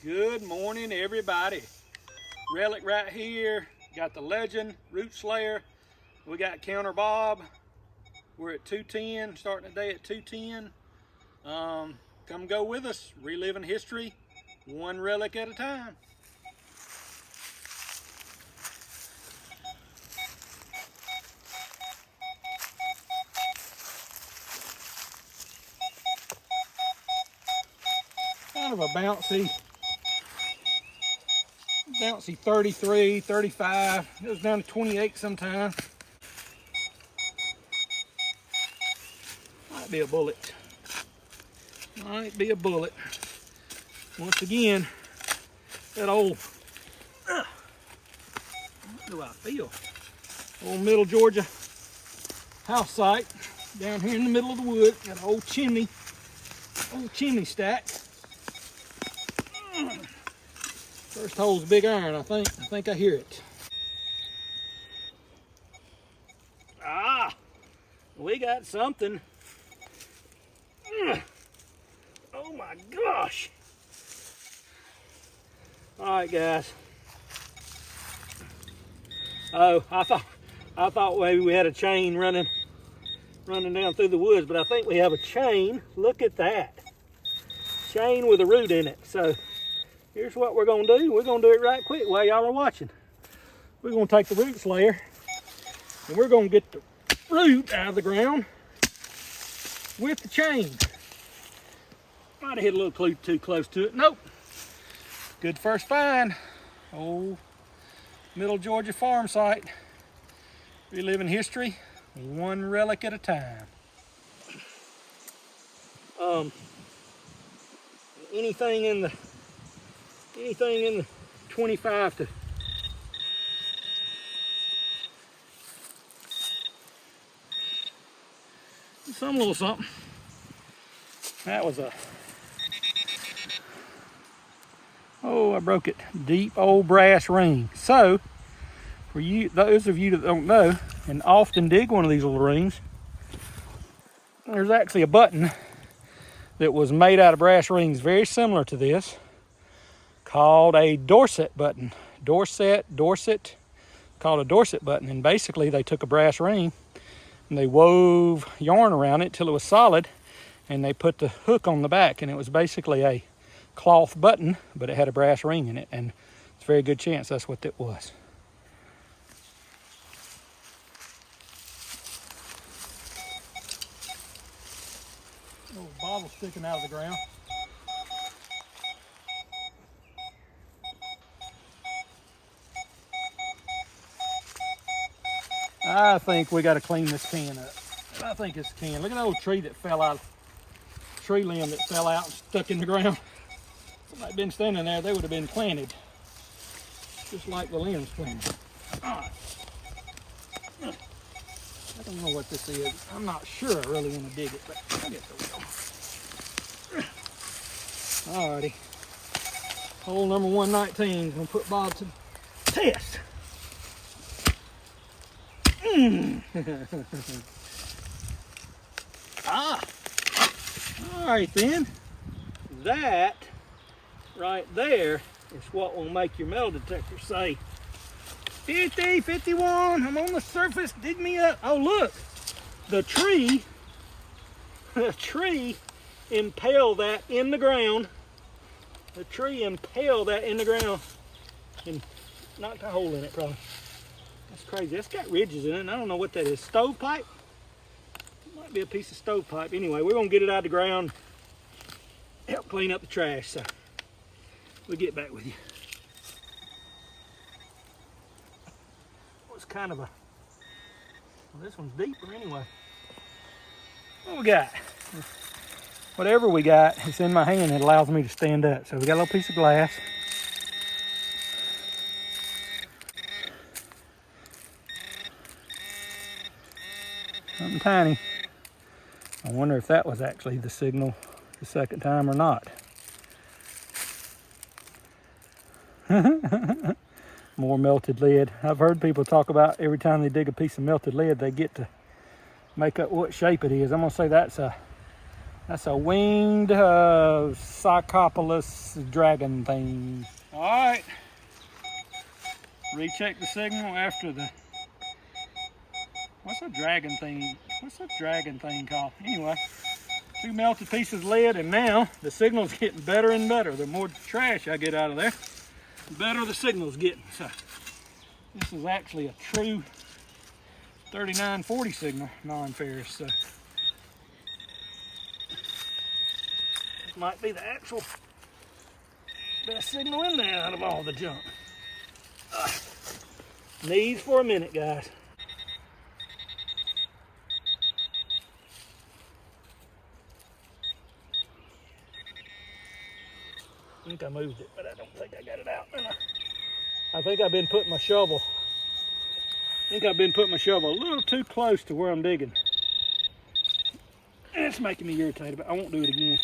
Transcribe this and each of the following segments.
Good morning, everybody. Relic right here. Got the Legend, Root Slayer. We got Counter Bob. We're at 210, starting the day at 210. Come go with us, reliving history, one relic at a time. Kind of a bouncy 33, 35. It goes down to 28 sometimes. Might be a bullet. Might be a bullet. Once again, that old, what do I feel? Old Middle Georgia house site down here in the middle of the wood. Got an old chimney stack. First hole's big iron, I think. I think I hear it. Ah, we got something. Oh my gosh. All right, guys. Oh, I thought maybe we had a chain running down through the woods, but I think we have a chain. Look at that. Chain with a root in it. So here's what we're gonna do. We're gonna do it right quick while y'all are watching. We're gonna take the root slayer and we're gonna get the root out of the ground with the chain. Might have hit a little too close to it. Nope. Good first find. Old Middle Georgia farm site. Reliving history, one relic at a time. Anything in the 25 to some little something. That was a, oh, I broke it. Deep old brass ring. So for you, those of you that don't know and often dig one of these little rings, there's actually a button that was made out of brass rings very similar to this, called a Dorset button. Dorset, called a Dorset button. And basically they took a brass ring and they wove yarn around it till it was solid, and they put the hook on the back, and it was basically a cloth button, but it had a brass ring in it, and it's a very good chance that's what it was. Little bottle sticking out of the ground. I think we got to clean this can up. I think it's a can. Look at that old tree that fell out. Tree limb that fell out and stuck in the ground. If somebody had been standing there, they would have been planted. Just like the limb's planted. All right. I don't know what this is. I'm not sure I really want to dig it, but I'll get the wheel. Alrighty. Hole number 119. Gonna put Bob to the test. Ah. All right then. That right there is what will make your metal detector say 50, 51, I'm on the surface, dig me up. Oh look, the tree impaled that in the ground. The tree impaled that in the ground and knocked a hole in it probably. That's crazy. It's got ridges in it, and I don't know what that is. Stovepipe? It might be a piece of stovepipe. Anyway, we're gonna get it out of the ground, help clean up the trash, so we'll get back with you. It was kind of a, well, this one's deeper anyway. What we got? Whatever we got, it's in my hand. It allows me to stand up. So we got a little piece of glass. Something tiny. I wonder if that was actually the signal the second time or not. More melted lead. I've heard people talk about every time they dig a piece of melted lead, they get to make up what shape it is. I'm gonna say that's a That's a winged Psychopolis dragon thing. All right. Recheck the signal after the... What's a dragon thing? What's a dragon thing called? Anyway, 2 melted pieces of lead, and now the signal's getting better and better. The more trash I get out of there, the better the signal's getting. So this is actually a true 3940 signal, non-ferrous. So this might be the actual best signal in there out of all the junk. Knees for a minute, guys. I think I moved it, but I don't think I got it out. I think I've been putting my shovel. I think I've been putting my shovel a little too close to where I'm digging. And it's making me irritated, but I won't do it again.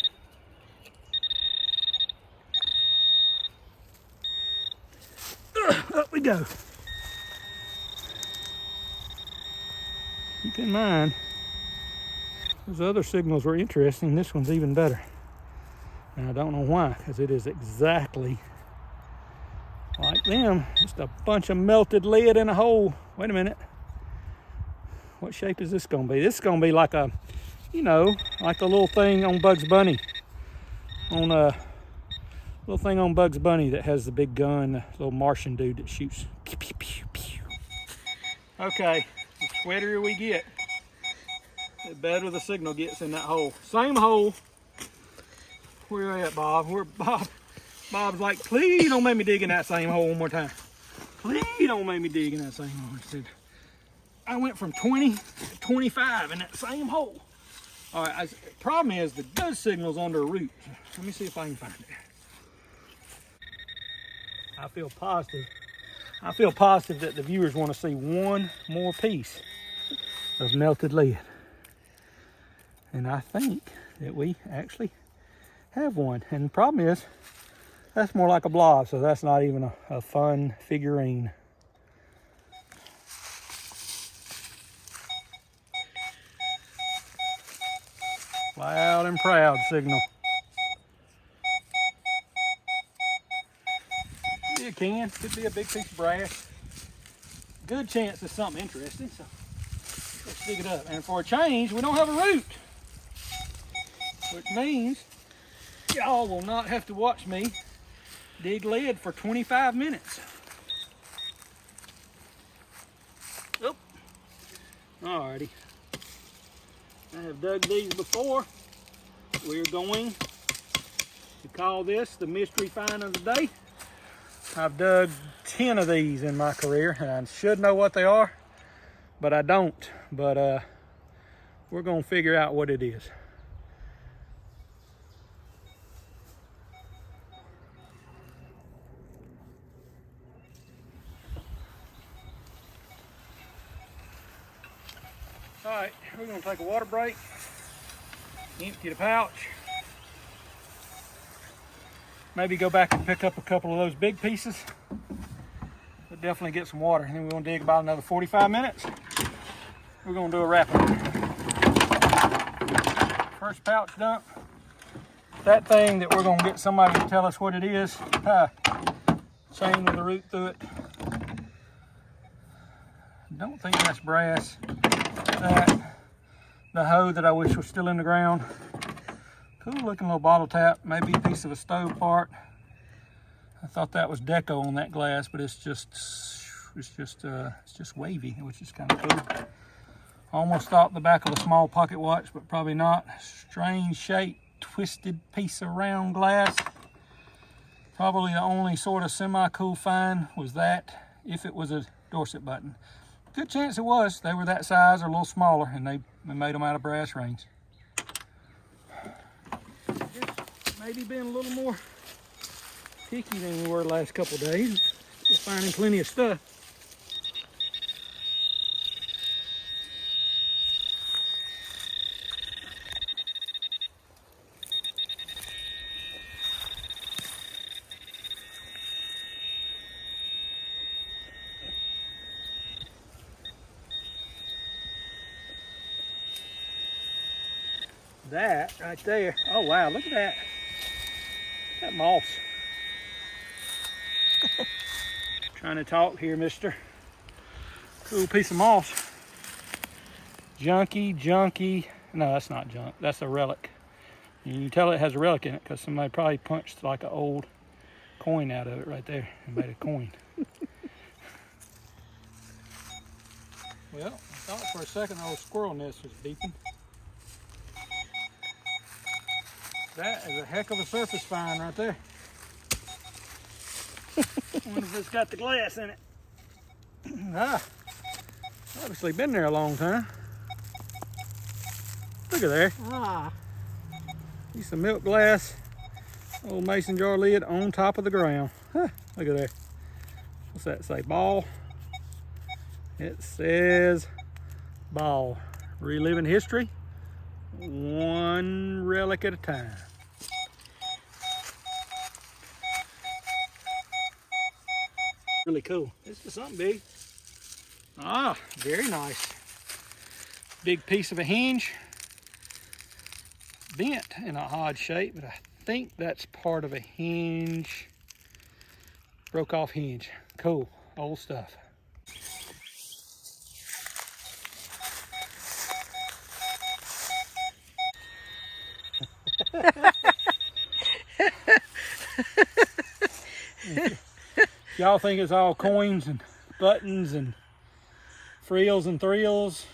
Up we go. Keep in mind, those other signals were interesting. This one's even better. And I don't know why, because it is exactly like them. Just a bunch of melted lead in a hole. Wait a minute. What shape is this going to be? This is going to be like a, you know, like the little thing on Bugs Bunny. On a little thing on Bugs Bunny that has the big gun, the little Martian dude that shoots. Pew, pew, pew, pew. Okay, the sweatier we get, the better the signal gets in that hole. Same hole. Where you at, Bob? Where Bob's like, please don't make me dig in that same hole one more time. Please don't make me dig in that same hole. I said, I went from 20 to 25 in that same hole. All right, the problem is the good signal's under a root. Let me see if I can find it. I feel positive that the viewers want to see one more piece of melted lead. And I think that we actually have one. And the problem is, that's more like a blob, so that's not even a fun figurine. Loud and proud signal. It could be a big piece of brass. Good chance it's something interesting, so let's dig it up. And for a change, we don't have a root, which means y'all will not have to watch me dig lead for 25 minutes. Oh, alrighty. I have dug these before. We're going to call this the mystery find of the day. I've dug 10 of these in my career, and I should know what they are, but I don't. But we're going to figure out what it is. All right, we're going to take a water break, empty the pouch, maybe go back and pick up a couple of those big pieces, but definitely get some water. And then we're going to dig about another 45 minutes. We're going to do a wrap up. First pouch dump. That thing that we're going to get somebody to tell us what it is. Chain with a root through it. Don't think that's brass. The hoe that I wish was still in the ground. Cool looking little bottle tap, maybe a piece of a stove part. I thought that was deco on that glass, but it's just wavy, which is kind of cool. Almost thought the back of a small pocket watch, but probably not. Strange shaped, twisted piece of round glass. Probably the only sort of semi-cool find was that, if it was a Dorset button. Good chance it was. They were that size or a little smaller, and they made them out of brass rings. Just maybe been a little more picky than we were the last couple of days. We're finding plenty of stuff. that right there. Oh wow, look at that. That moss. Trying to talk here, mister. Cool piece of moss. Junky. No, that's not junk. That's a relic. And you can tell it has a relic in it because somebody probably punched like an old coin out of it right there and made a coin. Well, I thought for a second the old squirrel nest was beeping. That is a heck of a surface find right there. I wonder if it's got the glass in it. Ah, obviously been there a long time. Look at there. Ah. Piece of milk glass, old mason jar lid on top of the ground. Huh, look at there. What's that say? Ball? It says ball. Reliving history, one relic at a time. Really cool. This is something big. Ah, very nice. Big piece of a hinge. Bent in an odd shape, but I think that's part of a hinge. Broke off hinge. Cool. Old stuff. Y'all think it's all coins and buttons and frills and thrills.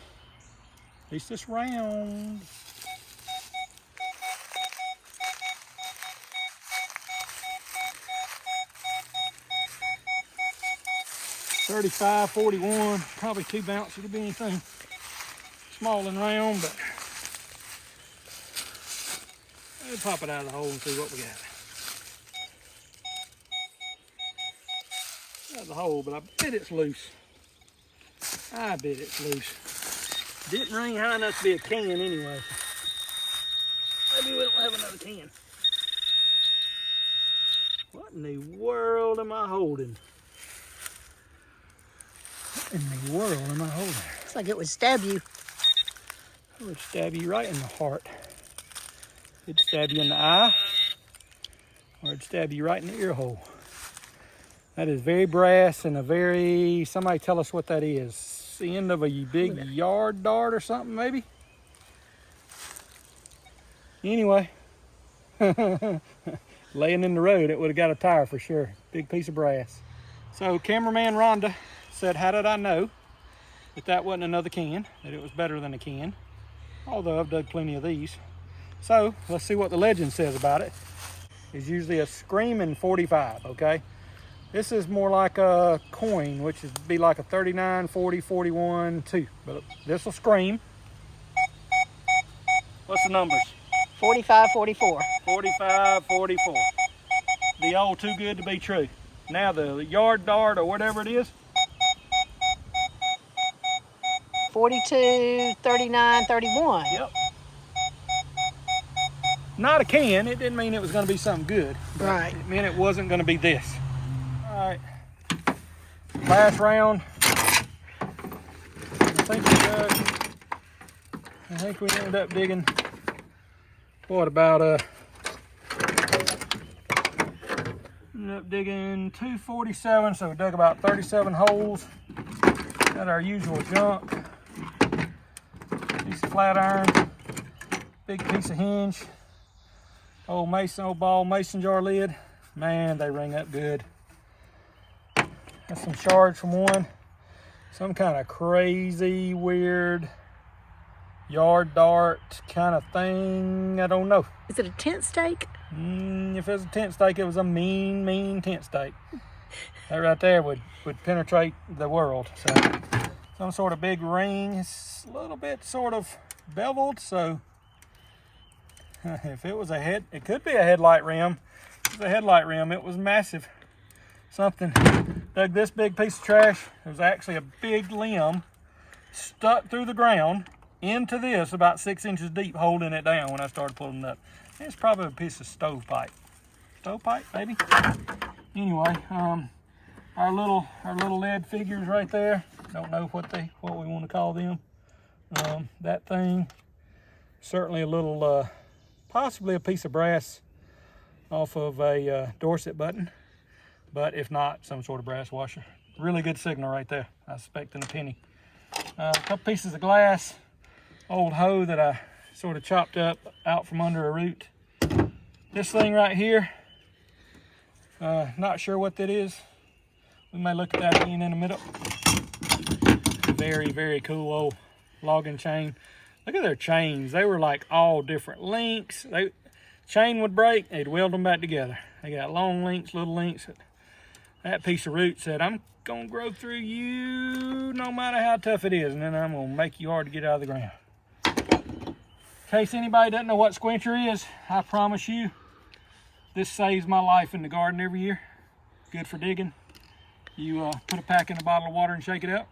At least it's round. $35.41, probably too bouncy to be anything small and round, but we'll pop it out of the hole and see what we got. Out of the hole, but I bet it's loose. I bet it's loose. Didn't ring high enough to be a can anyway. Maybe we don't have another can. What in the world am I holding? What in the world am I holding? Looks like it would stab you. It would stab you right in the heart. It'd stab you in the eye, or it'd stab you right in the ear hole. That is very brass and a very, somebody tell us what that is. The end of a big yard dart or something maybe? Anyway, laying in the road, it would have got a tire for sure. Big piece of brass. So cameraman Rhonda said, how did I know that that wasn't another can, that it was better than a can? Although I've dug plenty of these. So let's see what the legend says about it. It's usually a screaming 45, okay? This is more like a coin, which would be like a 39, 40, 41, 2. But this will scream. What's the numbers? 45, 44. 45, 44. The old too good to be true. Now the yard dart or whatever it is. 42, 39, 31. Yep. Not a can. It didn't mean it was going to be something good. Right. It meant it wasn't going to be this. All right. Last round. I think we ended up digging, what, about ended up digging 247, so we dug about 37 holes. Got our usual junk. Piece of flat iron, big piece of hinge, old ball mason jar lid. Man, they ring up good. Got some shards from one. Some kind of crazy, weird yard dart kind of thing. I don't know. Is it a tent stake? If it was a tent stake, it was a mean tent stake. That right there would penetrate the world. So some sort of big ring. It's a little bit sort of beveled, so if it was it could be a headlight rim. If it was a headlight rim, it was massive. Something dug this big piece of trash. It was actually a big limb stuck through the ground into this about 6 inches deep, holding it down when I started pulling it up. It's probably a piece of stovepipe. Stovepipe, maybe? Anyway, our little lead figures right there. Don't know what we want to call them. That thing certainly a little, possibly a piece of brass off of a Dorset button, but if not, some sort of brass washer. Really good signal right there. I suspect in a penny. A couple pieces of glass, old hoe that I sort of chopped up out from under a root. This thing right here, not sure what that is. We may look at that again in a minute. Very, very cool old logging chain. Look at their chains. They were like all different lengths. Chain would break, they'd weld them back together. They got long lengths, little lengths. That piece of root said, I'm gonna grow through you no matter how tough it is, and then I'm gonna make you hard to get out of the ground. In case anybody doesn't know what squincher is, I promise you, this saves my life in the garden every year. Good for digging. You put a pack in a bottle of water and shake it up.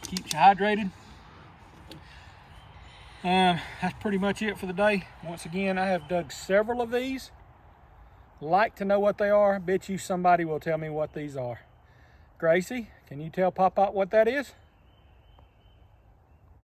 Keeps you hydrated. That's pretty much it for the day. Once again, I have dug several of these. Like to know what they are. Bet you somebody will tell me what these are. Gracie, can you tell Pop-Pop what that is?